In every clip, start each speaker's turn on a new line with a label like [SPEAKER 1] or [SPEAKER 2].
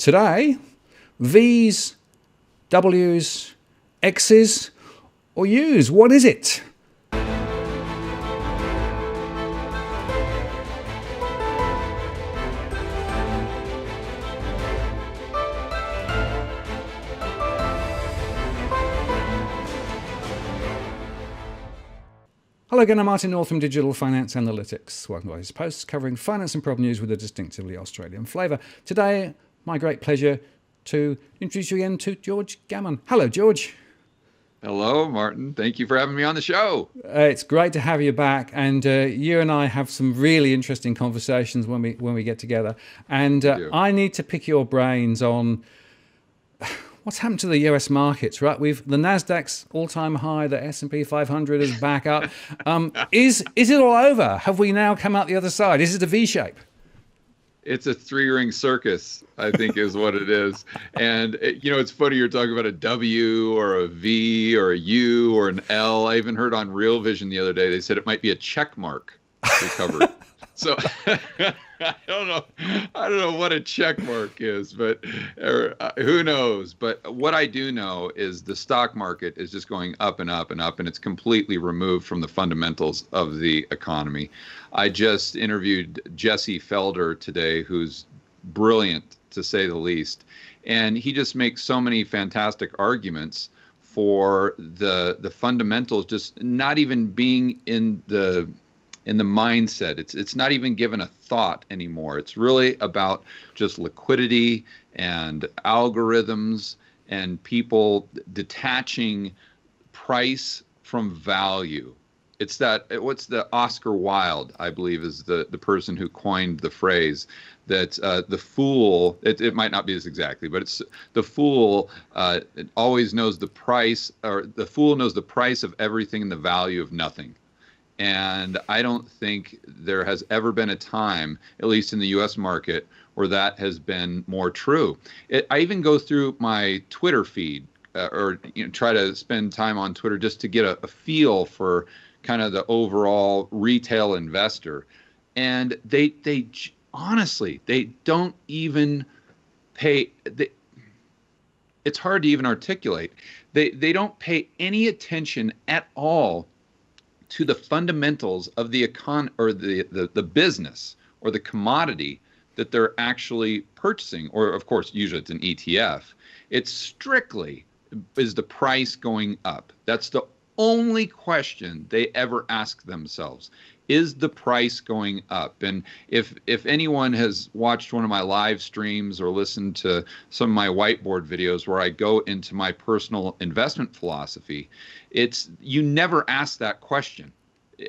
[SPEAKER 1] Today, V's, W's, X's, or U's? What is it? Hello again, I'm Martin North from Digital Finance Analytics. Welcome to his posts covering finance and prop news with a distinctively Australian flavour. Today, my great pleasure to introduce you again to George Gammon. Hello, George.
[SPEAKER 2] Hello, Martin. Thank you for having me on the show.
[SPEAKER 1] It's great to have you back, and you and I have some really interesting conversations when we get together. And I need to pick your brains on what's happened to the US markets, right? The Nasdaq's all-time high, the S&P 500 is back up. Is it all over? Have we now come out the other side? Is it a V shape?
[SPEAKER 2] It's a three-ring circus, I think is what it is. And, it's funny you're talking about a W or a V or a U or an L. I even heard on Real Vision the other day, they said it might be a check mark recovery. So I don't know what a check mark is, but who knows? But what I do know is the stock market is just going up and up and up, and it's completely removed from the fundamentals of the economy. I just interviewed Jesse Felder today, who's brilliant to say the least, and he just makes so many fantastic arguments for the fundamentals just not even being in the mindset. It's not even given a thought anymore. It's really about just liquidity and algorithms and people detaching price from value. It's what's the Oscar Wilde, I believe, is the person who coined the phrase that the fool, it might not be this exactly, but it's the fool always knows the price, or the fool knows the price of everything and the value of nothing. And I don't think there has ever been a time, at least in the U.S. market, where that has been more true. I even go through my Twitter feed or try to spend time on Twitter just to get a feel for kind of the overall retail investor. And they honestly, they don't even pay. It's hard to even articulate. They don't pay any attention at all to the fundamentals of the or the business or the commodity that they're actually purchasing. Or of course, usually it's an ETF. It's strictly, is the price going up? That's the only question they ever ask themselves. Is the price going up? And if anyone has watched one of my live streams or listened to some of my whiteboard videos where I go into my personal investment philosophy, you never ask that question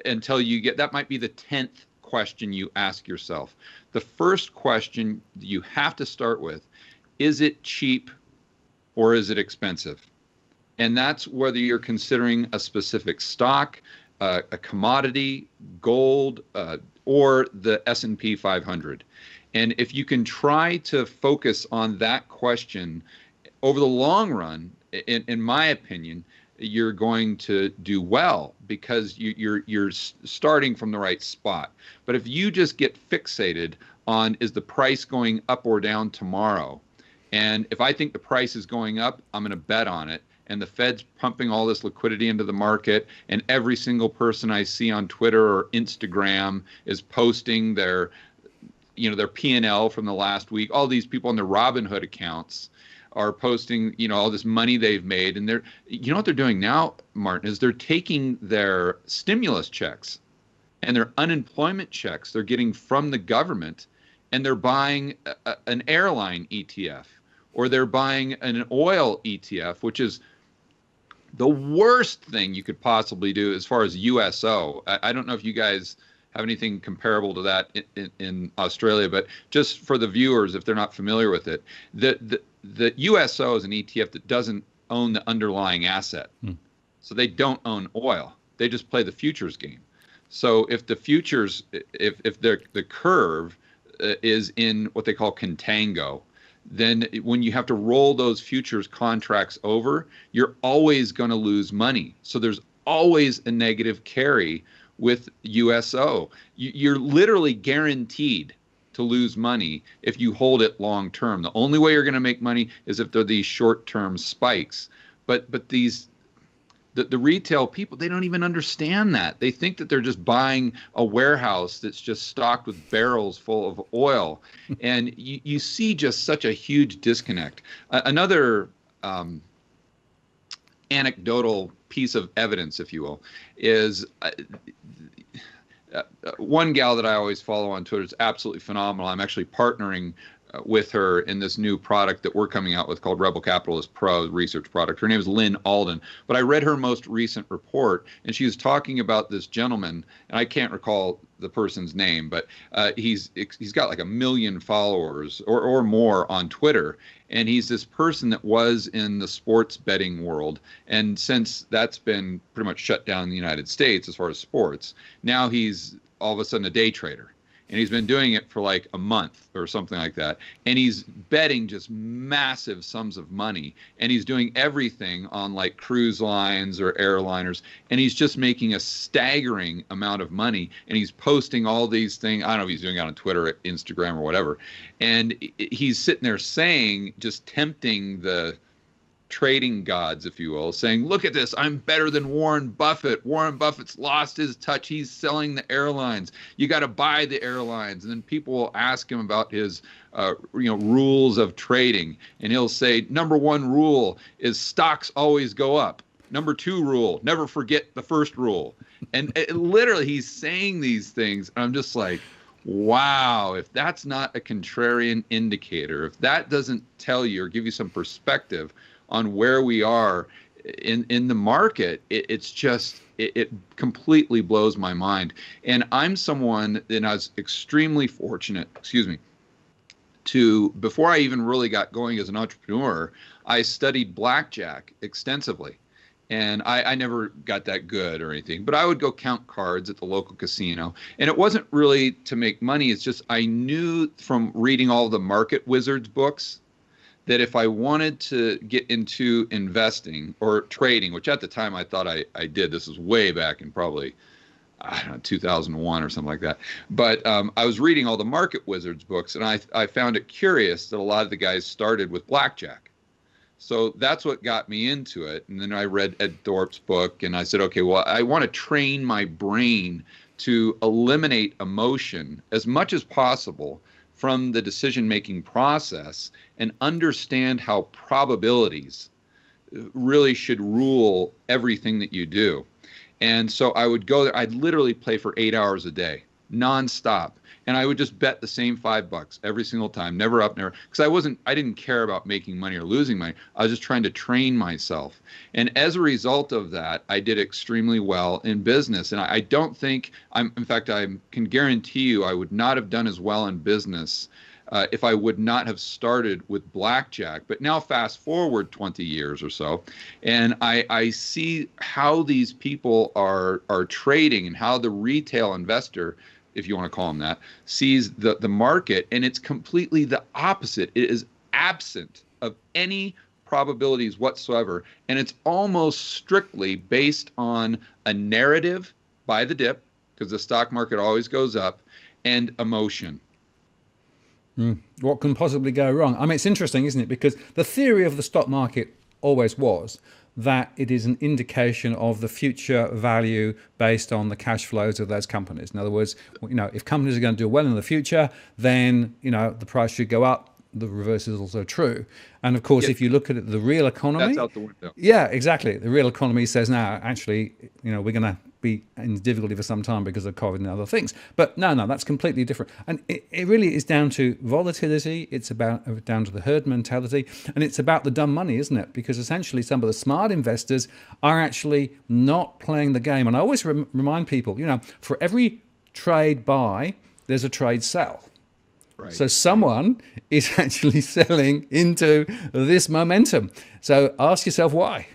[SPEAKER 2] until you get, that might be the 10th question you ask yourself. The first question you have to start with, is it cheap or is it expensive? And that's whether you're considering a specific stock, a commodity, gold, or the S&P 500. And if you can try to focus on that question over the long run, in my opinion, you're going to do well because you're starting from the right spot. But if you just get fixated on, is the price going up or down tomorrow? And if I think the price is going up, I'm going to bet on it. And the Fed's pumping all this liquidity into the market, and every single person I see on Twitter or Instagram is posting their P&L from the last week. All these people on their Robinhood accounts are posting, all this money they've made. And what they're doing now, Martin, is they're taking their stimulus checks and their unemployment checks they're getting from the government, and they're buying an airline ETF, or they're buying an oil ETF, which is the worst thing you could possibly do as far as USO. I don't know if you guys have anything comparable to that in Australia, but just for the viewers, if they're not familiar with it, the USO is an ETF that doesn't own the underlying asset. So they don't own oil. They just play the futures game. So if the futures, if the curve is in what they call contango, then when you have to roll those futures contracts over, you're always going to lose money. So there's always a negative carry with USO. You're literally guaranteed to lose money if you hold it long term. The only way you're going to make money is if there are these short-term spikes. But the retail people, they don't even understand that. They think that they're just buying a warehouse that's just stocked with barrels full of oil. And you see just such a huge disconnect. Another anecdotal piece of evidence, if you will, is one gal that I always follow on Twitter is absolutely phenomenal. I'm actually partnering with her in this new product that we're coming out with called Rebel Capitalist Pro research product. Her name is Lynn Alden, but I read her most recent report, and she was talking about this gentleman, and I can't recall the person's name, but he's got like 1 million followers or more on Twitter, and he's this person that was in the sports betting world, and since that's been pretty much shut down in the United States as far as sports, now he's all of a sudden a day trader. And he's been doing it for like a month or something like that. And he's betting just massive sums of money. And he's doing everything on like cruise lines or airliners. And he's just making a staggering amount of money. And he's posting all these things. I don't know if he's doing it on Twitter, Instagram, or whatever. And he's sitting there saying, just tempting the trading gods, if you will, saying, look at this, I'm better than Warren Buffett. Warren Buffett's lost his touch. He's selling the airlines. You got to buy the airlines. And then people will ask him about his rules of trading. And he'll say, number 1 rule is stocks always go up. Number 2 rule, never forget the first rule. And literally he's saying these things. And I'm just like, wow, if that's not a contrarian indicator, if that doesn't tell you or give you some perspective on where we are in the market, it completely blows my mind. And I'm someone, and I was extremely fortunate, before I even really got going as an entrepreneur, I studied blackjack extensively. And I never got that good or anything, but I would go count cards at the local casino. And it wasn't really to make money. It's just I knew from reading all the Market Wizards books that if I wanted to get into investing or trading, which at the time I thought I did, this was way back in probably, I don't know, 2001 or something like that. But I was reading all the Market Wizards books, and I found it curious that a lot of the guys started with blackjack. So that's what got me into it. And then I read Ed Thorpe's book, and I said, okay, well, I want to train my brain to eliminate emotion as much as possible from the decision-making process and understand how probabilities really should rule everything that you do. And so I would go there. I'd literally play for 8 hours a day, nonstop. And I would just bet the same $5 every single time, never up, never, because I didn't care about making money or losing money. I was just trying to train myself. And as a result of that, I did extremely well in business. And I don't think in fact, I can guarantee you I would not have done as well in business if I would not have started with blackjack. But now fast forward 20 years or so, and I see how these people are trading and how the retail investor, if you want to call them that, sees the market, and it's completely the opposite. It is absent of any probabilities whatsoever, and it's almost strictly based on a narrative by the dip, because the stock market always goes up, and emotion.
[SPEAKER 1] What can possibly go wrong? I mean, it's interesting, isn't it? Because the theory of the stock market always was that it is an indication of the future value based on the cash flows of those companies. In other words, if companies are going to do well in the future, then, the price should go up. The reverse is also true. And of course, if you look at it, the real economy,
[SPEAKER 2] that's out the window.
[SPEAKER 1] Yeah, exactly. The real economy says, now, actually, we're going to be in difficulty for some time because of COVID and other things. But no, that's completely different. And it really is down to volatility. It's down to the herd mentality. And it's about the dumb money, isn't it? Because essentially some of the smart investors are actually not playing the game. And I always remind people, for every trade buy, there's a trade sell. Right. So someone is actually selling into this momentum. So ask yourself why.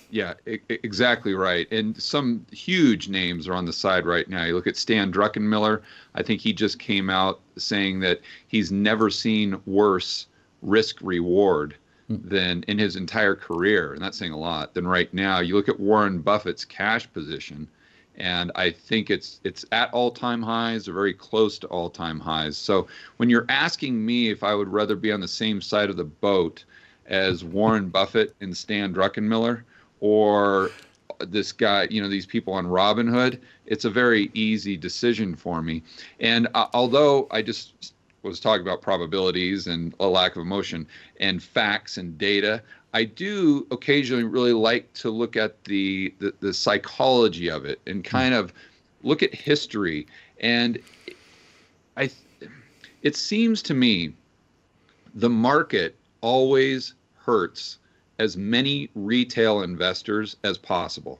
[SPEAKER 2] Yeah, exactly right. And some huge names are on the side right now. You look at Stan Druckenmiller. I think he just came out saying that he's never seen worse risk reward than in his entire career, and that's saying a lot, than right now. You look at Warren Buffett's cash position, And I think it's at all-time highs or very close to all-time highs. So when you're asking me if I would rather be on the same side of the boat as Warren Buffett and Stan Druckenmiller, or this guy, these people on Robinhood, it's a very easy decision for me. And although I just was talking about probabilities and a lack of emotion and facts and data, I do occasionally really like to look at the psychology of it and kind of look at history. And it seems to me the market always hurts as many retail investors as possible.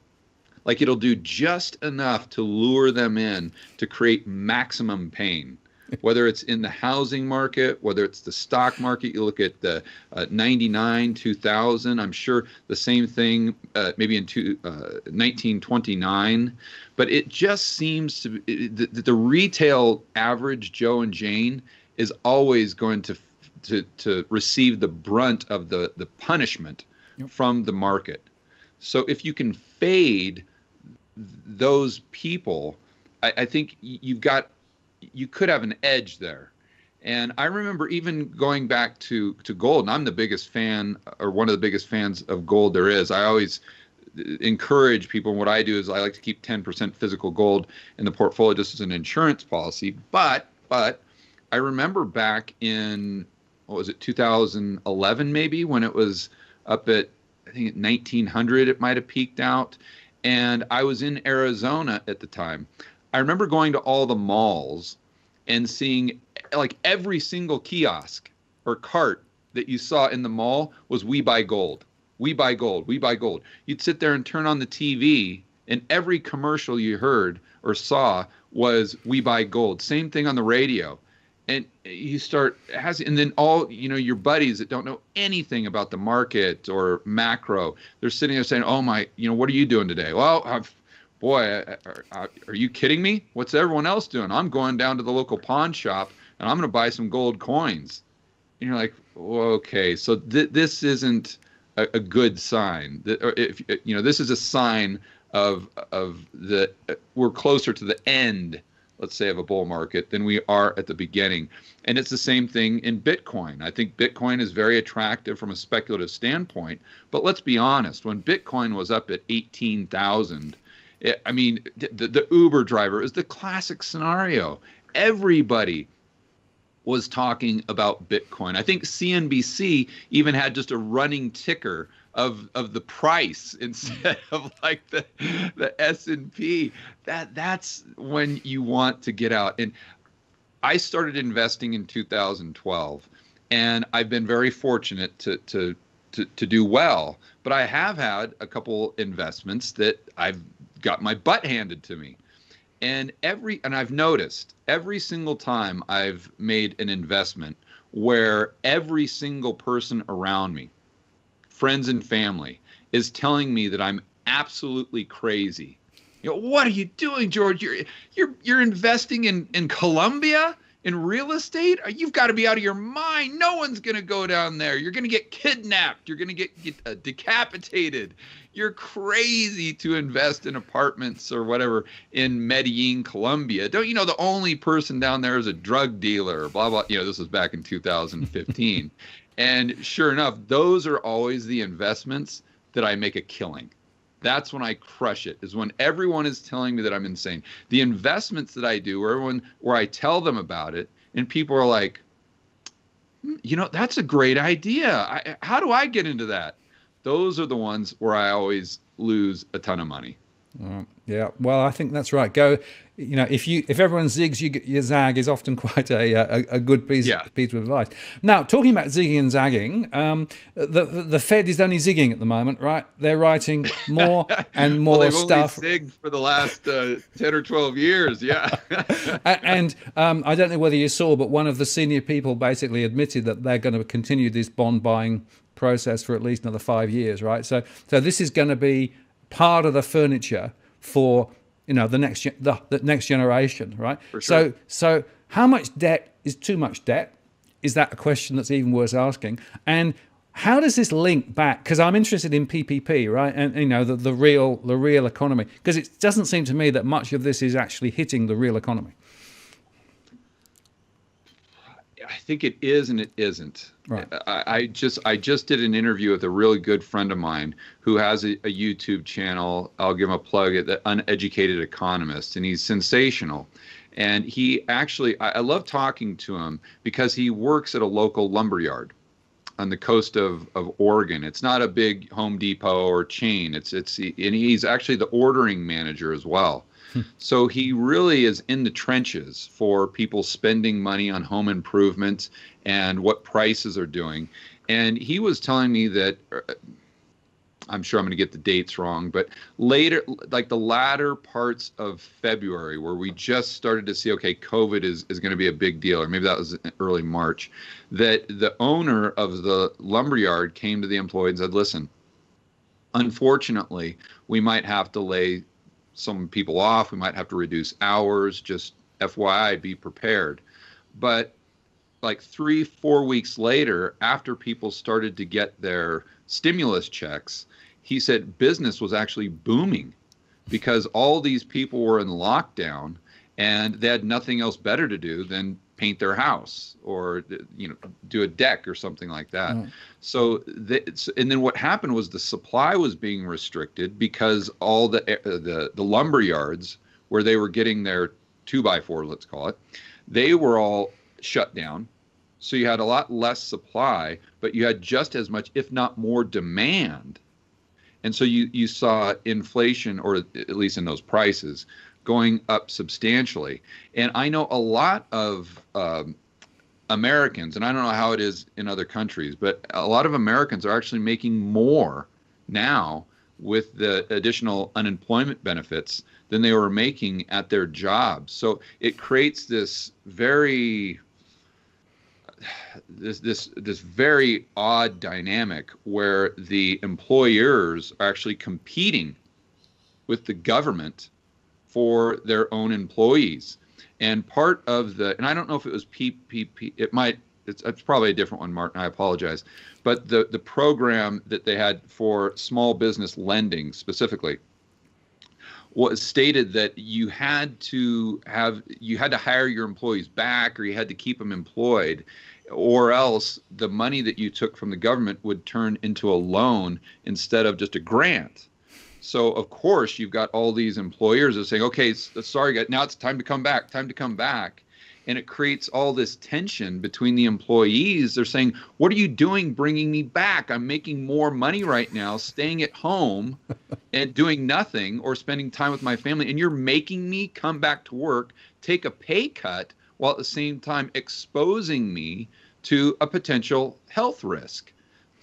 [SPEAKER 2] Like, it'll do just enough to lure them in to create maximum pain. Whether it's in the housing market, whether it's the stock market, you look at the 99, 2000, I'm sure the same thing maybe in 1929. But it just seems to be the retail average Joe and Jane is always going to receive the brunt of the punishment from the market. So if you can fade those people, I think you could have an edge there. And I remember even going back to gold, and I'm the biggest fan, or one of the biggest fans of gold there is. I always encourage people, and what I do is I like to keep 10% physical gold in the portfolio just as an insurance policy. But I remember back in, 2011 maybe, when it was up at, I think at 1900 it might have peaked out. And I was in Arizona at the time. I remember going to all the malls and seeing, like, every single kiosk or cart that you saw in the mall was "We buy gold, we buy gold, we buy gold." You'd sit there and turn on the TV, and every commercial you heard or saw was "We buy gold." Same thing on the radio. And you start, and then all, your buddies that don't know anything about the market or macro, they're sitting there saying, "Oh my, what are you doing today?" "Well, boy, are you kidding me? What's everyone else doing? I'm going down to the local pawn shop and I'm going to buy some gold coins." And you're like, okay, so this isn't a good sign. If this is a sign of we're closer to the end, let's say, of a bull market than we are at the beginning. And it's the same thing in Bitcoin. I think Bitcoin is very attractive from a speculative standpoint. But let's be honest, when Bitcoin was up at 18,000, I mean, the Uber driver is the classic scenario. Everybody was talking about Bitcoin. I think CNBC even had just a running ticker of the price instead of like the S&P. That's when you want to get out. And I started investing in 2012, and I've been very fortunate to do well. But I have had a couple investments that I've got my butt handed to me. And I've noticed every single time I've made an investment where every single person around me, friends and family, is telling me that I'm absolutely crazy. What are you doing, George? You're investing in Colombia, in real estate? You've got to be out of your mind. No one's going to go down there. You're going to get kidnapped. You're going to get decapitated. You're crazy to invest in apartments or whatever in Medellin, Colombia. Don't you know the only person down there is a drug dealer, blah, blah. This was back in 2015. And sure enough, those are always the investments that I make a killing. That's when I crush it, is when everyone is telling me that I'm insane. The investments that I do, where I tell them about it, and people are like, that's a great idea. How do I get into that? Those are the ones where I always lose a ton of money.
[SPEAKER 1] Yeah, well, I think that's right. If everyone zigs, you zag is often quite a good piece of advice. Now, talking about zigging and zagging, the Fed is only zigging at the moment, right? They're writing more and more
[SPEAKER 2] they've
[SPEAKER 1] stuff.
[SPEAKER 2] Only zigged for the last 10 or 12 years, yeah.
[SPEAKER 1] And I don't know whether you saw, but one of the senior people basically admitted that they're going to continue this bond buying process for at least another 5 years, right? So this is going to be part of the furniture for the next generation, right?
[SPEAKER 2] For sure.
[SPEAKER 1] So how much debt is too much debt? Is that a question that's even worth asking? And How does this link back? Because I'm interested in PPP, right? And the real economy, because it doesn't seem to me that much of this is actually hitting the real economy.
[SPEAKER 2] I think it is and it isn't.
[SPEAKER 1] Right.
[SPEAKER 2] I just did an interview with a really good friend of mine who has a YouTube channel. I'll give him a plug at The Uneducated Economist, and he's sensational. And he actually, I love talking to him because he works at a local lumberyard on the coast of Oregon. It's not a big Home Depot or chain. And he's actually the ordering manager as well. So he really is in the trenches for people spending money on home improvement and what prices are doing. And he was telling me that, I'm sure I'm going to get the dates wrong, but later, like the latter parts of February, where we just started to see, okay, COVID is going to be a big deal, or maybe that was early March, that the owner of the lumberyard came to the employees and said, listen, unfortunately, we might have to lay some people off. We might have to reduce hours. Just FYI, be prepared. But like 3-4 weeks later, after people started to get their stimulus checks, he said business was actually booming because all these people were in lockdown and they had nothing else better to do than paint their house or do a deck or something like that. So and then what happened was the supply was being restricted because all the lumber yards where they were getting their 2x4, let's call it, they were all shut down. So you had a lot less supply, but you had just as much, if not more, demand. And so you saw inflation, or at least in those prices, going up substantially. And I know a lot of Americans, and I don't know how it is in other countries, but a lot of Americans are actually making more now with the additional unemployment benefits than they were making at their jobs. So it creates this very very odd dynamic where the employers are actually competing with the government for their own employees. And part of and I don't know if it was PPP, it's probably a different one, Martin, I apologize. But the program that they had for small business lending specifically was stated that you had to hire your employees back, or you had to keep them employed, or else the money that you took from the government would turn into a loan instead of just a grant. So of course you've got all these employers that are saying, okay, sorry guys, now it's time to come back. And it creates all this tension between the employees. They're saying, what are you doing bringing me back? I'm making more money right now staying at home and doing nothing or spending time with my family. And you're making me come back to work, take a pay cut, while at the same time exposing me to a potential health risk.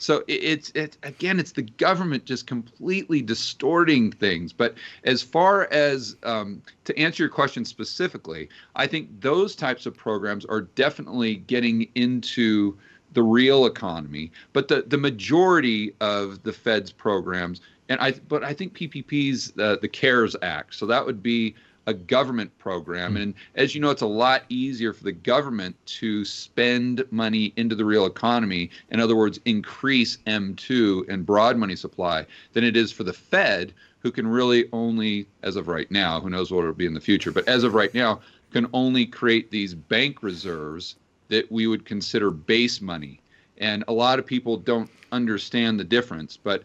[SPEAKER 2] So it's the government just completely distorting things. But as far as to answer your question specifically, I think those types of programs are definitely getting into the real economy. But the majority of the Fed's programs, but I think PPP's the CARES Act. So that would be a government program. And as you know, it's a lot easier for the government to spend money into the real economy, in other words, increase M2 and broad money supply, than it is for the Fed, who can really only, as of right now, who knows what it'll be in the future, but as of right now, can only create these bank reserves that we would consider base money. And a lot of people don't understand the difference. But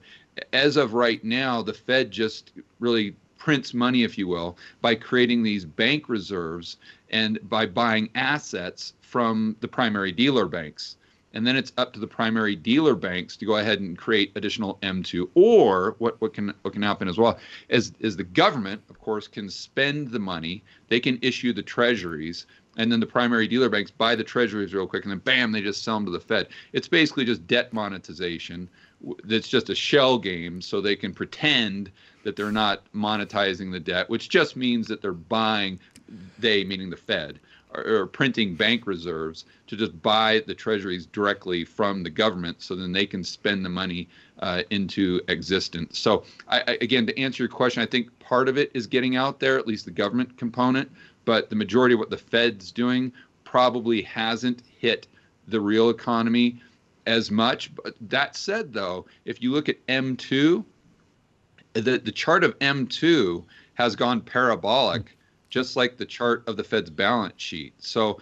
[SPEAKER 2] as of right now, the Fed just really prints money, if you will, by creating these bank reserves and by buying assets from the primary dealer banks. And then it's up to the primary dealer banks to go ahead and create additional M2. Or what can happen as well is the government, of course, can spend the money. They can issue the treasuries, and then the primary dealer banks buy the treasuries real quick, and then bam, they just sell them to the Fed. It's basically just debt monetization. That's just a shell game, so they can pretend that they're not monetizing the debt, which just means that they're buying, they meaning the Fed, or printing bank reserves to just buy the treasuries directly from the government, so then they can spend the money into existence. So again, to answer your question, I think part of it is getting out there, at least the government component, but the majority of what the Fed's doing probably hasn't hit the real economy. as much. But that said, though, if you look at M2, the chart of M2 has gone parabolic, just like the chart of the Fed's balance sheet. So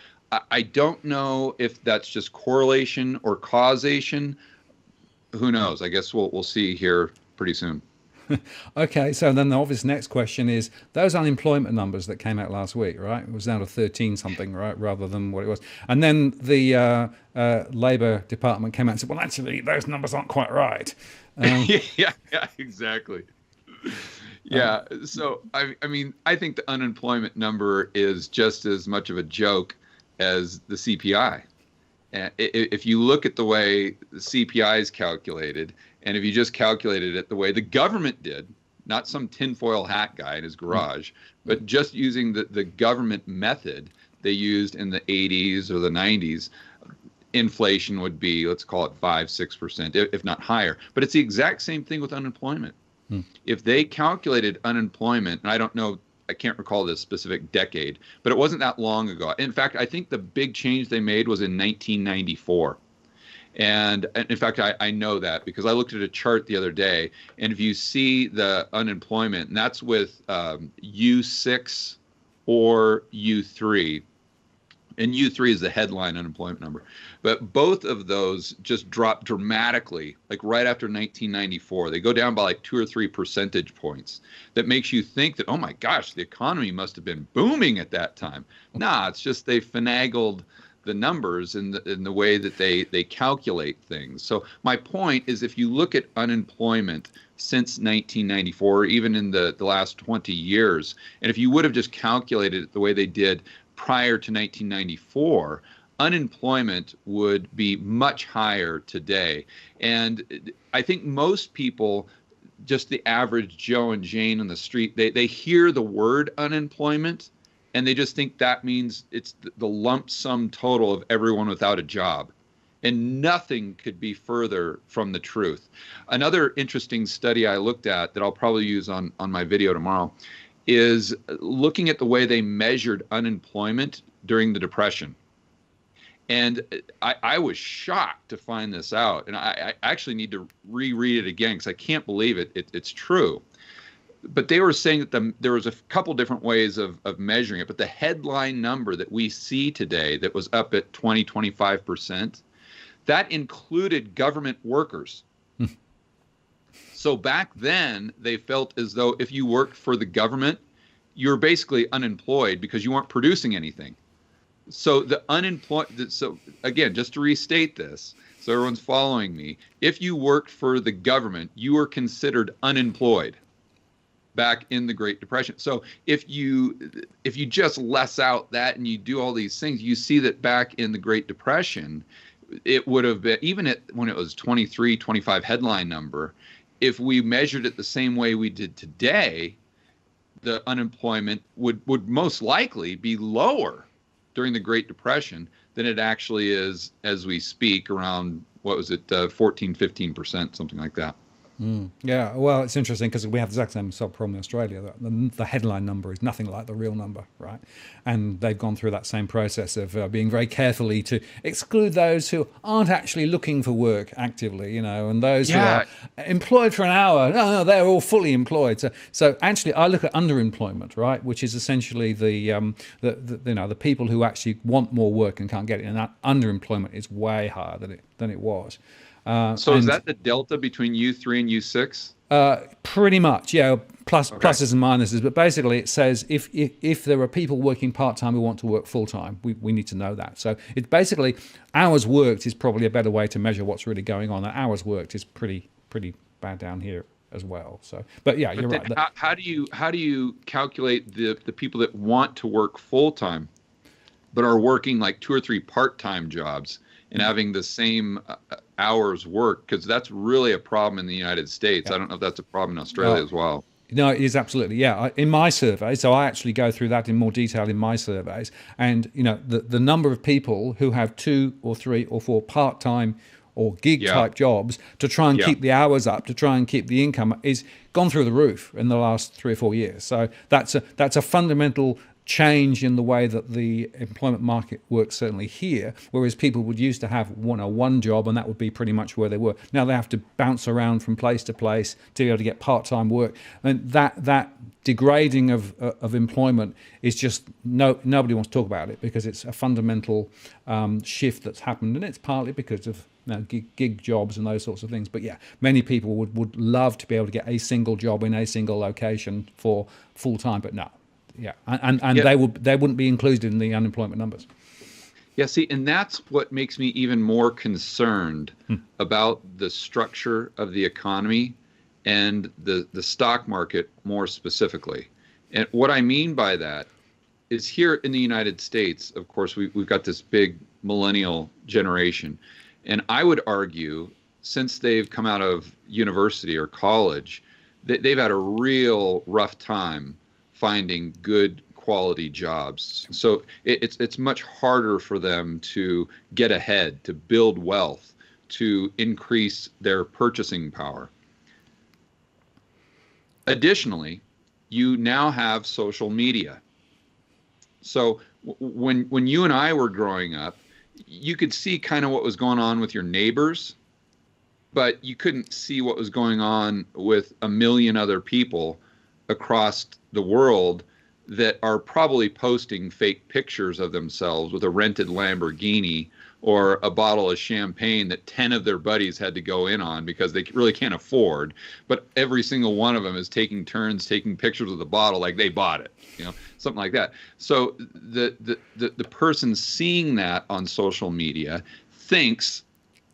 [SPEAKER 2] I don't know if that's just correlation or causation. Who knows? I guess we'll see here pretty soon.
[SPEAKER 1] Okay, so then the obvious next question is those unemployment numbers that came out last week, right? It was down to 13 something, right, rather than what it was. And then the Labour Department came out and said, well, actually, those numbers aren't quite right.
[SPEAKER 2] Yeah, exactly. Yeah, so I mean, I think the unemployment number is just as much of a joke as the CPI. And if you look at the way the CPI is calculated, and if you just calculated it the way the government did, not some tinfoil hat guy in his garage, but just using the government method they used in the 80s or the 90s, inflation would be, let's call it 5-6%, if not higher. But it's the exact same thing with unemployment. If they calculated unemployment, and I don't know, I can't recall this specific decade, but it wasn't that long ago. In fact, I think the big change they made was in 1994. And in fact, I know that because I looked at a chart the other day, and if you see the unemployment, and that's with U6 or U3, and U3 is the headline unemployment number, but both of those just dropped dramatically, like right after 1994. They go down by like 2 or 3 percentage points. That makes you think that, oh my gosh, the economy must have been booming at that time. Nah, it's just they finagled the numbers in the way that they calculate things. So my point is, if you look at unemployment since 1994, even in the last 20 years, and if you would have just calculated it the way they did prior to 1994, unemployment would be much higher today. And I think most people, just the average Joe and Jane on the street, they hear the word unemployment and they just think that means it's the lump sum total of everyone without a job. And nothing could be further from the truth. Another interesting study I looked at that I'll probably use on my video tomorrow is looking at the way they measured unemployment during the Depression. And I was shocked to find this out. And I actually need to reread it again because I can't believe it's true. But they were saying that there was a couple different ways of measuring it. But the headline number that we see today that was up at 25%, that included government workers. So back then, they felt as though if you worked for the government, you're basically unemployed because you weren't producing anything. So the unemployed. So again, just to restate this, so everyone's following me, if you worked for the government, you were considered unemployed back in the Great Depression. So if you just less out that and you do all these things, you see that back in the Great Depression, it would have been, even when it was 23, 25 headline number, if we measured it the same way we did today, the unemployment would most likely be lower during the Great Depression than it actually is as we speak, around, what was it, 14, 15%, something like that.
[SPEAKER 1] Yeah, well, it's interesting because we have the exact same problem in Australia. The headline number is nothing like the real number, right? And they've gone through that same process of being very carefully to exclude those who aren't actually looking for work actively, and those who are employed for an hour. No, they're all fully employed. So actually, I look at underemployment, right, which is essentially the people who actually want more work and can't get it, and that underemployment is way higher than it was.
[SPEAKER 2] So is that the delta between U3 and U6?
[SPEAKER 1] Pretty much, yeah. Pluses and minuses, but basically it says if there are people working part-time who want to work full-time, we need to know that. So it's basically hours worked is probably a better way to measure what's really going on. Hours worked is pretty bad down here as well. So, but yeah, you're right.
[SPEAKER 2] How do you calculate the people that want to work full-time but are working like 2 or 3 part-time jobs and having the same hours work? Because that's really a problem in the United States. Yeah. I don't know if that's a problem in Australia as well.
[SPEAKER 1] No, it is absolutely. Yeah. In my survey, so I actually go through that in more detail in my surveys. And, the number of people who have 2 or 3 or 4 part-time or gig type jobs to try and keep the hours up, to try and keep the income, is gone through the roof in the last 3 or 4 years. So that's a fundamental change in the way that the employment market works, certainly here, whereas people would used to have one job and that would be pretty much where they were. Now they have to bounce around from place to place to be able to get part-time work, and that degrading of employment is just nobody wants to talk about it, because it's a fundamental shift that's happened, and it's partly because of gig jobs and those sorts of things. But yeah, many people would love to be able to get a single job in a single location for full time, but no. Yeah, and yeah, they wouldn't be included in the unemployment numbers.
[SPEAKER 2] Yeah, see, and that's what makes me even more concerned about the structure of the economy and the stock market more specifically. And what I mean by that is, here in the United States, of course, we've got this big millennial generation. And I would argue, since they've come out of university or college, they've had a real rough time finding good quality jobs. So it's much harder for them to get ahead, to build wealth, to increase their purchasing power. Additionally, you now have social media. So when you and I were growing up, you could see kind of what was going on with your neighbors, but you couldn't see what was going on with a million other people across the world that are probably posting fake pictures of themselves with a rented Lamborghini or a bottle of champagne that 10 of their buddies had to go in on because they really can't afford. But every single one of them is taking turns taking pictures of the bottle like they bought it, something like that. So the person seeing that on social media thinks,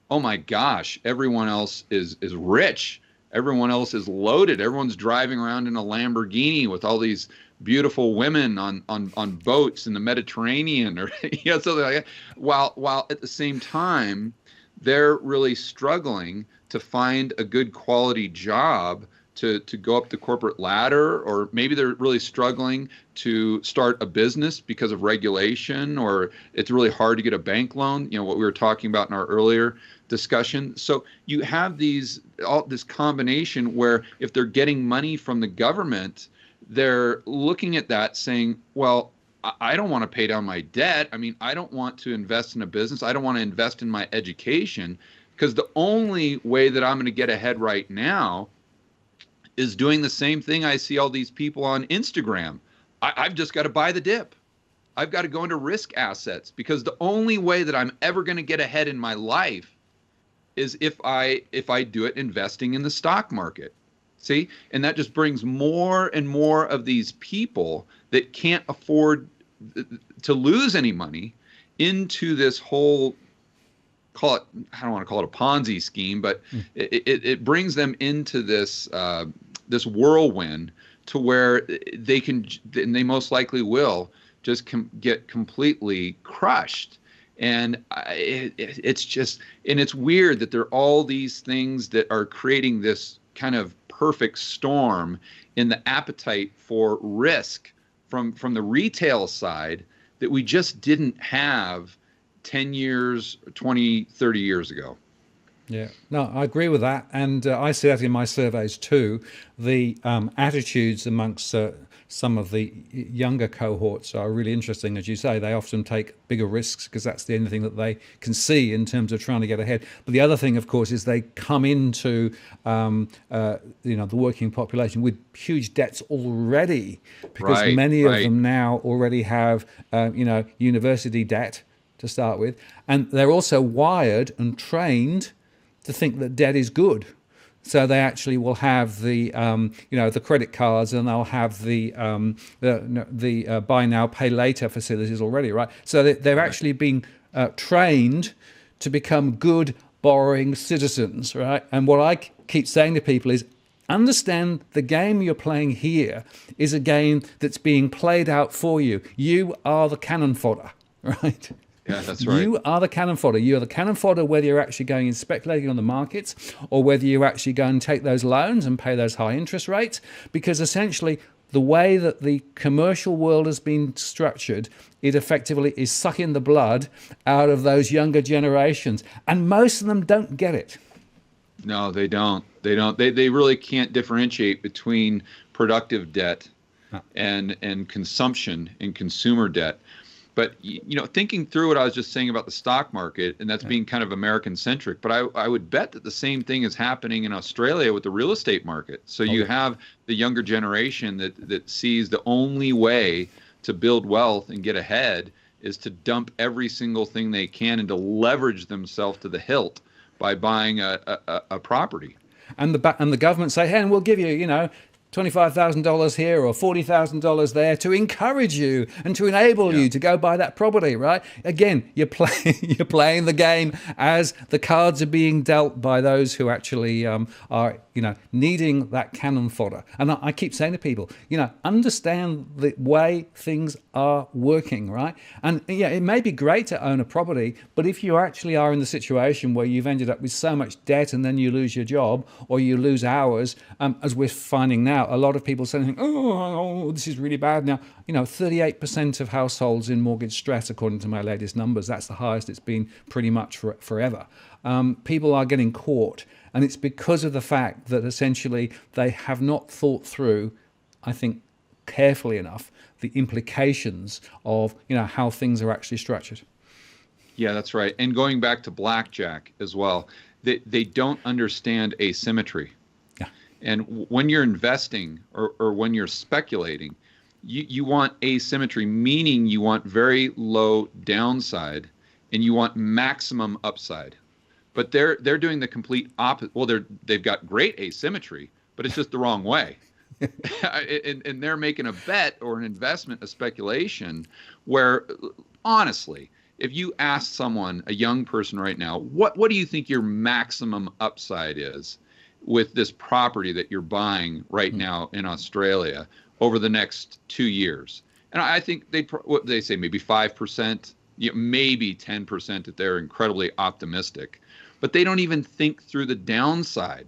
[SPEAKER 2] oh my gosh, everyone else is rich. Everyone else is loaded. Everyone's driving around in a Lamborghini with all these beautiful women on boats in the Mediterranean, or something like that. While at the same time, they're really struggling to find a good quality job to go up the corporate ladder, or maybe they're really struggling to start a business because of regulation, or it's really hard to get a bank loan, what we were talking about in our earlier discussion. So you have this combination where if they're getting money from the government, they're looking at that saying, well, I don't want to pay down my debt. I mean, I don't want to invest in a business. I don't want to invest in my education, because the only way that I'm going to get ahead right now is doing the same thing I see all these people on Instagram. I've just got to buy the dip. I've got to go into risk assets, because the only way that I'm ever going to get ahead in my life is if I do it investing in the stock market. See? And that just brings more and more of these people that can't afford to lose any money into this whole, I don't want to call it a Ponzi scheme, but it brings them into this this whirlwind to where they can, and they most likely will, just get completely crushed. And it's just, and it's weird that there are all these things that are creating this kind of perfect storm in the appetite for risk from the retail side that we just didn't have 10 years, 20, 30 years ago.
[SPEAKER 1] Yeah, no, I agree with that. And I see that in my surveys too. The attitudes amongst some of the younger cohorts are really interesting. As you say, they often take bigger risks because that's the only thing that they can see in terms of trying to get ahead. But the other thing, of course, is they come into the working population with huge debts already, because many of them now already have university debt to start with, and they're also wired and trained to think that debt is good. So they actually will have the the credit cards, and they'll have the buy now pay later facilities already, right? So they're actually being trained to become good borrowing citizens, right? And what I keep saying to people is, understand the game you're playing here is a game that's being played out for you. You are the cannon fodder, right?
[SPEAKER 2] Yeah, that's right.
[SPEAKER 1] You are the cannon fodder. You are the cannon fodder, whether you're actually going and speculating on the markets, or whether you actually go and take those loans and pay those high interest rates. Because essentially, the way that the commercial world has been structured, it effectively is sucking the blood out of those younger generations. And most of them don't get it.
[SPEAKER 2] No, they don't. They really can't differentiate between productive debt and consumption and consumer debt. But thinking through what I was just saying about the stock market, and that's being kind of American centric, but I would bet that the same thing is happening in Australia with the real estate market. So you have the younger generation that sees the only way to build wealth and get ahead is to dump every single thing they can and to leverage themselves to the hilt by buying a property.
[SPEAKER 1] And the government say, hey, and we'll give you, $25,000 here or $40,000 there to encourage you and to enable you to go buy that property, right? Again, you're playing the game as the cards are being dealt by those who actually are, needing that cannon fodder. And I keep saying to people, understand the way things are working, right? And it may be great to own a property, but if you actually are in the situation where you've ended up with so much debt and then you lose your job or you lose hours, as we're finding now, a lot of people saying, oh, this is really bad now. 38% of households in mortgage stress, according to my latest numbers. That's the highest it's been pretty much forever. People are getting caught. And it's because of the fact that essentially they have not thought through, I think, carefully enough, the implications of, how things are actually structured.
[SPEAKER 2] Yeah, that's right. And going back to blackjack as well, they don't understand asymmetry. And when you're investing or when you're speculating, you want asymmetry, meaning you want very low downside and you want maximum upside. But they're doing the complete opposite. Well, they've got great asymmetry, but it's just the wrong way. and they're making a bet or an investment, a speculation, where honestly, if you ask someone, a young person right now, what do you think your maximum upside is with this property that you're buying right now in Australia over the next 2 years? And I think they say maybe 5%, maybe 10% if they're incredibly optimistic. But they don't even think through the downside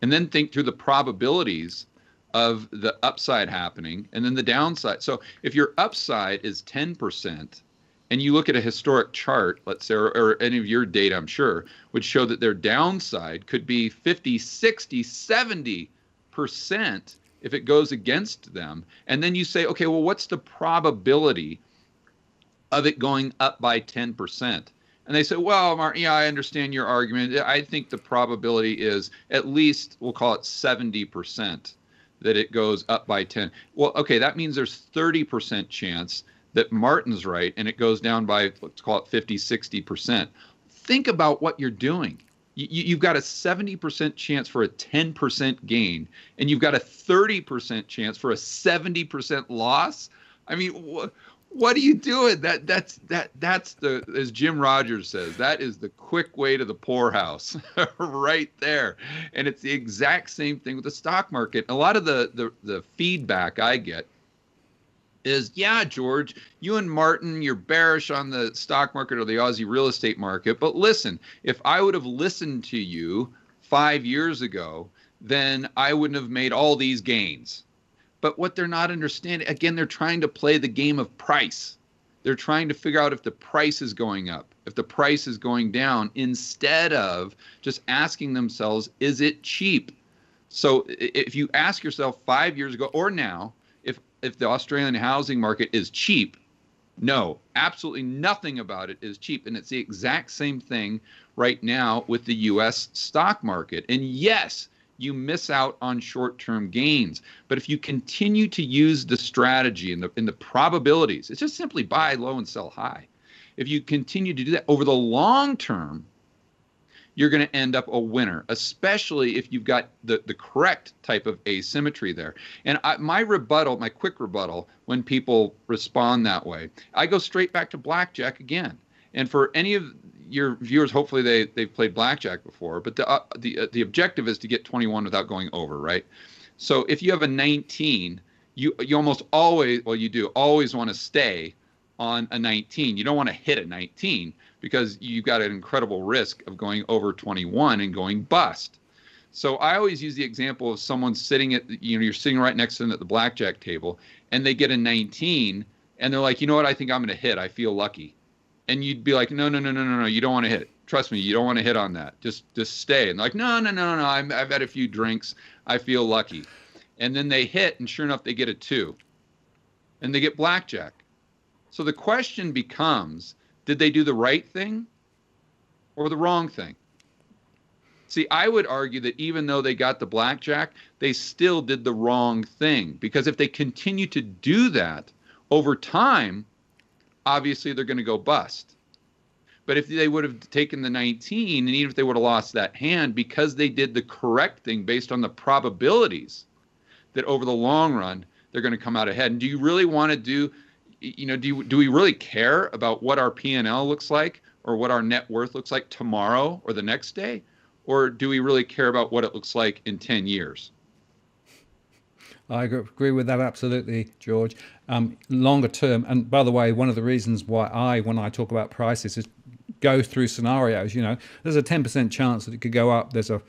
[SPEAKER 2] and then think through the probabilities of the upside happening and then the downside. So if your upside is 10%, and you look at a historic chart, let's say, or any of your data, I'm sure, would show that their downside could be 50, 60, 70% if it goes against them. And then you say, okay, well, what's the probability of it going up by 10%? And they say, well, Martin, yeah, I understand your argument. I think the probability is at least, we'll call it 70% that it goes up by 10. Well, okay, that means there's 30% chance that Martin's right, and it goes down by, let's call it 50, 60%. Think about what you're doing. You've got a 70% chance for a 10% gain, and you've got a 30% chance for a 70% loss. I mean, what are you doing? That's the, as Jim Rogers says, that is the quick way to the poorhouse right there. And it's the exact same thing with the stock market. A lot of the feedback I get is, yeah, George, you and Martin, you're bearish on the stock market or the Aussie real estate market. But listen, if I would have listened to you 5 years ago, then I wouldn't have made all these gains. But what they're not understanding, again, they're trying to play the game of price. They're trying to figure out if the price is going up, if the price is going down, instead of just asking themselves, is it cheap? So if you ask yourself 5 years ago or now, if the Australian housing market is cheap, no, absolutely nothing about it is cheap. And it's the exact same thing right now with the U.S. stock market. And yes, you miss out on short-term gains. But if you continue to use the strategy and the probabilities, it's just simply buy low and sell high. If you continue to do that over the long term, you're going to end up a winner, especially if you've got the correct type of asymmetry there. And my quick rebuttal, when people respond that way, I go straight back to blackjack again. And for any of your viewers, hopefully they've played blackjack before, but the objective is to get 21 without going over, right? So if you have a 19, you almost always, well, you do always want to stay on a 19. You don't want to hit a 19 because you've got an incredible risk of going over 21 and going bust. So I always use the example of someone sitting at, you're sitting right next to them at the blackjack table and they get a 19 and they're like, you know what, I think I'm going to hit. I feel lucky. And you'd be like, no, you don't want to hit. Trust me, you don't want to hit on that. Just stay. And they're like, no, I've had a few drinks. I feel lucky. and then they hit, and sure enough, they get a 2, and they get blackjack. So the question becomes, did they do the right thing or the wrong thing? See, I would argue that even though they got the blackjack, they still did the wrong thing, because if they continue to do that over time, obviously they're going to go bust. But if they would have taken the 19, and even if they would have lost that hand, because they did the correct thing based on the probabilities, that over the long run, they're going to come out ahead. And do you really want to do we really care about what our P&L looks like or what our net worth looks like tomorrow or the next day? Or do we really care about what it looks like in 10 years?
[SPEAKER 1] I agree with that absolutely, George. Longer term, and by the way, one of the reasons why when I talk about prices, is go through scenarios. There's a 10% chance that it could go up. There's a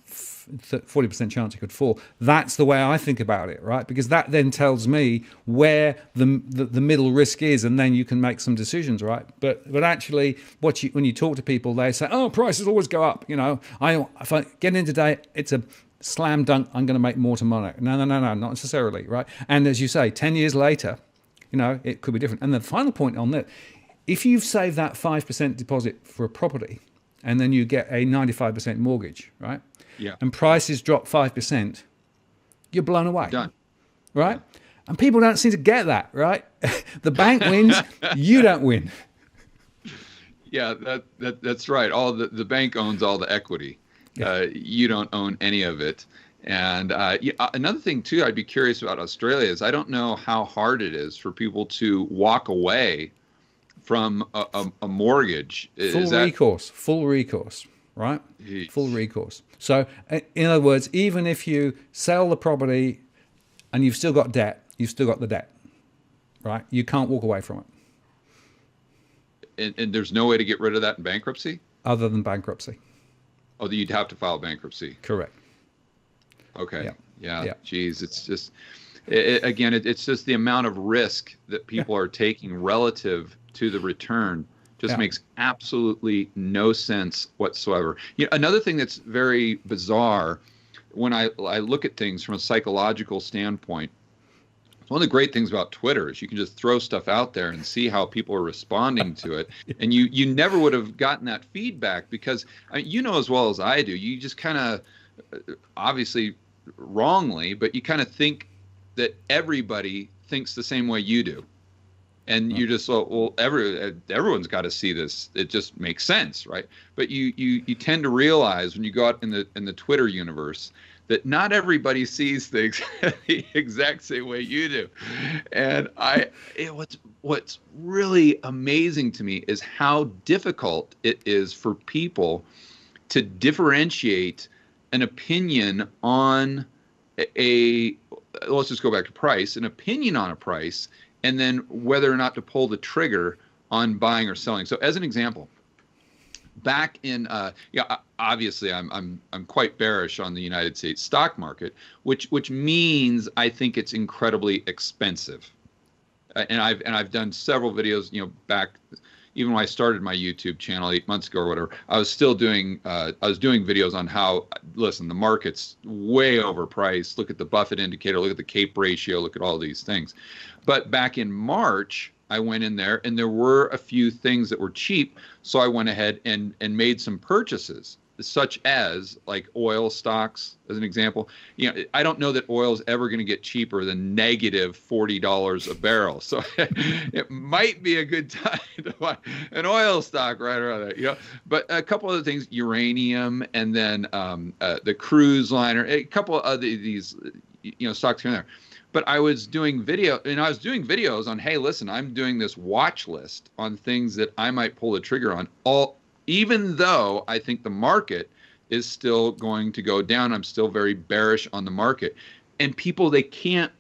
[SPEAKER 1] 40% chance it could fall. That's the way I think about it, right? Because that then tells me where the middle risk is, and then you can make some decisions, right? But actually, when you talk to people, they say, "Oh, prices always go up." If I get in today, it's a slam dunk. I'm going to make more tomorrow. No, not necessarily, right? And as you say, 10 years later, it could be different. And the final point on that, if you've saved that 5% deposit for a property, and then you get a 95% mortgage, right?
[SPEAKER 2] Yeah.
[SPEAKER 1] And prices drop 5%, you're blown away.
[SPEAKER 2] Done.
[SPEAKER 1] Right? Yeah. And people don't seem to get that, right? The bank wins, you don't win.
[SPEAKER 2] Yeah, that's right. All the bank owns all the equity. Yeah. You don't own any of it. And another thing too, I'd be curious about Australia is I don't know how hard it is for people to walk away from a mortgage.
[SPEAKER 1] Full recourse, right? Jeez. Full recourse. So in other words, even if you sell the property and you've still got debt, you've still got the debt, right? You can't walk away from
[SPEAKER 2] it. And there's no way to get rid of that in bankruptcy?
[SPEAKER 1] Other than bankruptcy.
[SPEAKER 2] Oh, you'd have to file bankruptcy.
[SPEAKER 1] Correct.
[SPEAKER 2] Okay. Yeah. Geez, it's just, it's just the amount of risk that people are taking relative to the return just makes absolutely no sense whatsoever. Another thing that's very bizarre when I look at things from a psychological standpoint, one of the great things about Twitter is you can just throw stuff out there and see how people are responding to it. And you never would have gotten that feedback because, as well as I do, you just kind of, obviously wrongly, but you kind of think that everybody thinks the same way you do. And you just everyone's got to see this. It just makes sense, right? But you tend to realize when you go out in the Twitter universe that not everybody sees things the exact same way you do. And what's really amazing to me is how difficult it is for people to differentiate an opinion on let's just go back to price, an opinion on a price, and then whether or not to pull the trigger on buying or selling. So as an example, back in obviously I'm quite bearish on the United States stock market, which means I think it's incredibly expensive. And I've done several videos, back even when I started my YouTube channel 8 months ago or whatever, I was still doing videos on how, listen, the market's way overpriced. Look at the Buffett indicator, look at the CAPE ratio, look at all these things. But back in March, I went in there and there were a few things that were cheap. So I went ahead and made some purchases, such as like oil stocks, as an example. I don't know that oil is ever going to get cheaper than negative $40 a barrel. So it might be a good time to buy an oil stock right around there. But a couple other things, uranium, and then the cruise liner, a couple of these, stocks here and there. But I was doing videos on, hey, listen, I'm doing this watch list on things that I might pull the trigger on, even though I think the market is still going to go down. I'm still very bearish on the market. And people, they can't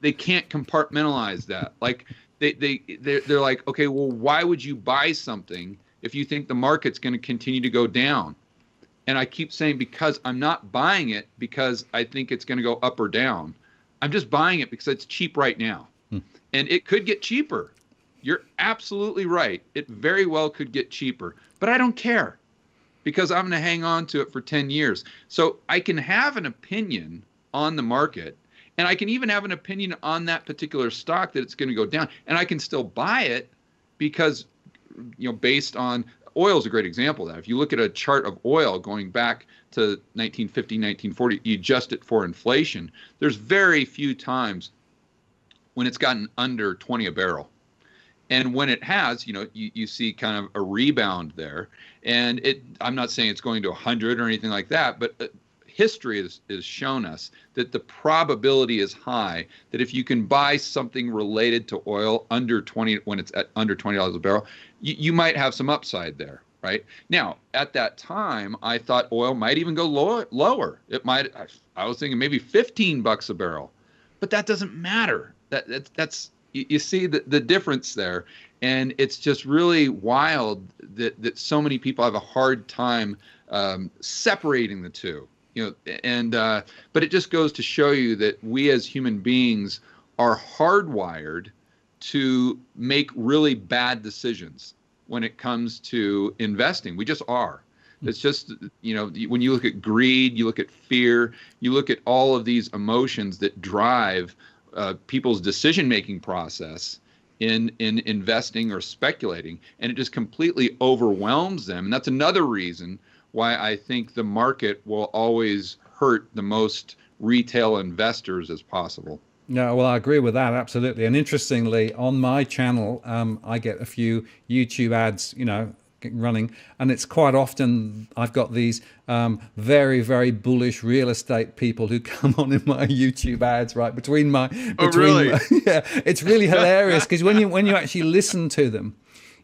[SPEAKER 2] compartmentalize that. Like they're like, okay, well, why would you buy something if you think the market's going to continue to go down? And I keep saying, because I'm not buying it because I think it's going to go up or down. I'm just buying it because it's cheap right now. And it could get cheaper. You're absolutely right. It very well could get cheaper. But I don't care because I'm going to hang on to it for 10 years. So I can have an opinion on the market, and I can even have an opinion on that particular stock that it's going to go down, and I can still buy it because, based on oil is a great example of that. If you look at a chart of oil going back to 1950, 1940, you adjust it for inflation, there's very few times when it's gotten under 20 a barrel. And when it has, you see kind of a rebound there. And I'm not saying it's going to 100 or anything like that, but history has shown us that the probability is high that if you can buy something related to oil under 20, when it's at under $20 a barrel, you might have some upside there, right? Now, at that time, I thought oil might even go lower. It might. I was thinking maybe $15 a barrel, but that doesn't matter. That's you see the difference there, and it's just really wild that so many people have a hard time separating the two. But it just goes to show you that we as human beings are hardwired to make really bad decisions when it comes to investing. We just are. It's just, when you look at greed, you look at fear, you look at all of these emotions that drive people's decision-making process in investing or speculating, and it just completely overwhelms them. And that's another reason why I think the market will always hurt the most retail investors as possible.
[SPEAKER 1] Yeah, well, I agree with that, absolutely. And interestingly, on my channel, I get a few YouTube ads, running, and it's quite often I've got these very, very bullish real estate people who come on in my YouTube ads, right?
[SPEAKER 2] Really?
[SPEAKER 1] Yeah, it's really hilarious because when you actually listen to them,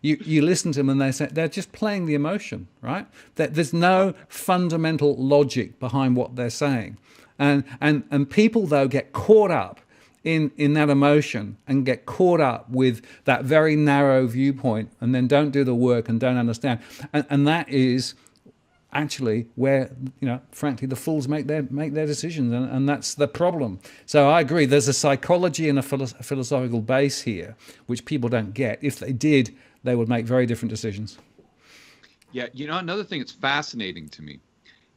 [SPEAKER 1] you listen to them and they're just playing the emotion, right? There's no fundamental logic behind what they're saying, and people though get caught up in that emotion and get caught up with that very narrow viewpoint and then don't do the work and don't understand. And that is actually where, frankly, the fools make their decisions, and that's the problem. So I agree, there's a psychology and a philosophical base here, which people don't get. If they did, they would make very different decisions.
[SPEAKER 2] Yeah, another thing that's fascinating to me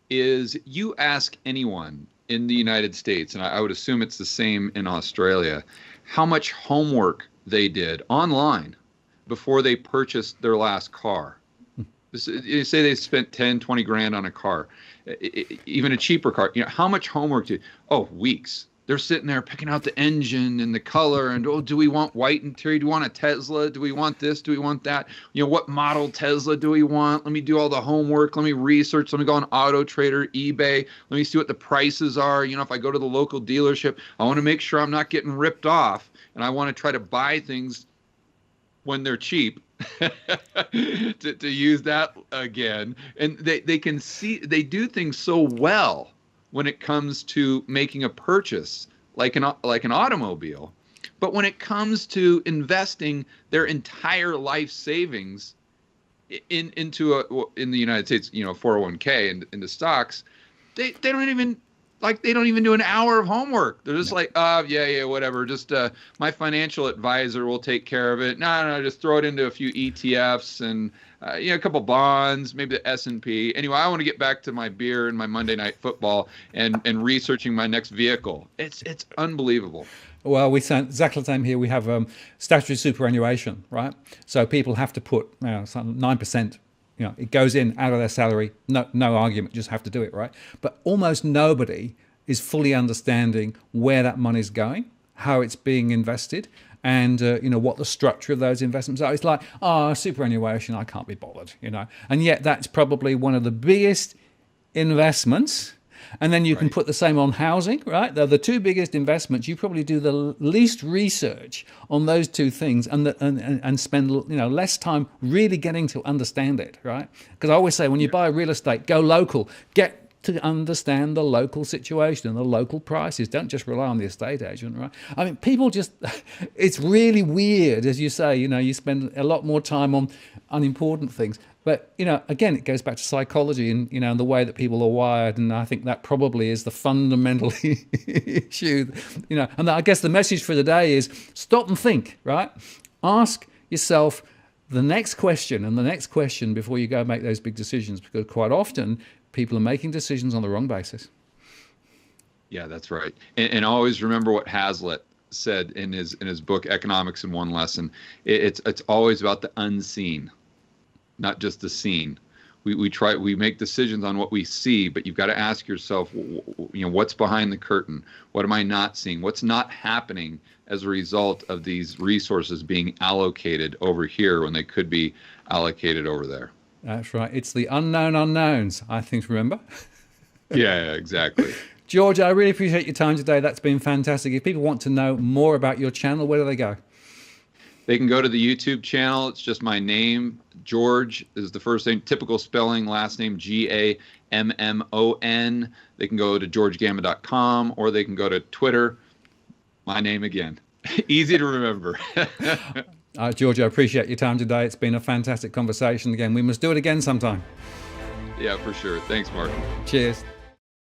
[SPEAKER 2] is you ask anyone in the United States, and I would assume it's the same in Australia, how much homework they did online before they purchased their last car. You say they spent 10, 20 grand on a car, even a cheaper car. How much homework weeks. They're sitting there picking out the engine and the color and, do we want white interior? Do we want a Tesla? Do we want this? Do we want that? What model Tesla do we want? Let me do all the homework. Let me research. Let me go on Auto Trader, eBay. Let me see what the prices are. If I go to the local dealership, I want to make sure I'm not getting ripped off, and I want to try to buy things when they're cheap to use that again. And they can see, they do things so well when it comes to making a purchase, like an automobile. But when it comes to investing their entire life savings into in the United States, 401k and into stocks, they don't even do an hour of homework. They're just yeah, whatever. Just my financial advisor will take care of it. No, just throw it into a few ETFs and a couple bonds, maybe the S&P. Anyway, I want to get back to my beer and my Monday Night Football and researching my next vehicle. It's unbelievable.
[SPEAKER 1] Well, we say exactly the same here. We have statutory superannuation, right? So people have to put 9%. It goes in out of their salary. No argument. Just have to do it, right? But almost nobody is fully understanding where that money's going, how it's being invested, and what the structure of those investments are. It's like, superannuation, I can't be bothered, And yet that's probably one of the biggest investments. And then you can put the same on housing, right? They're the two biggest investments. You probably do the least research on those two things and spend less time really getting to understand it, right? Because I always say when you buy real estate, go local. Get to understand the local situation and the local prices. Don't just rely on the estate agent, right? I mean, people just, it's really weird, as you say, you spend a lot more time on unimportant things. But, again, it goes back to psychology and, and the way that people are wired. And I think that probably is the fundamental issue, And I guess the message for today is stop and think, right? Ask yourself the next question and the next question before you go make those big decisions, because quite often people are making decisions on the wrong basis.
[SPEAKER 2] Yeah, that's right. And always remember what Hazlitt said in his book Economics in One Lesson. It's always about the unseen, not just the seen. We make decisions on what we see, but you've got to ask yourself, what's behind the curtain? What am I not seeing? What's not happening as a result of these resources being allocated over here when they could be allocated over there?
[SPEAKER 1] That's right. It's the unknown unknowns, I think, remember?
[SPEAKER 2] Yeah, exactly.
[SPEAKER 1] George, I really appreciate your time today. That's been fantastic. If people want to know more about your channel, where do they go?
[SPEAKER 2] They can go to the YouTube channel. It's just my name. George is the first name, typical spelling, last name Gammon. They can go to georgegammon.com, or they can go to Twitter. My name again. Easy to remember.
[SPEAKER 1] George, I appreciate your time today. It's been a fantastic conversation again. We must do it again sometime.
[SPEAKER 2] Yeah, for sure. Thanks, Mark.
[SPEAKER 1] Cheers.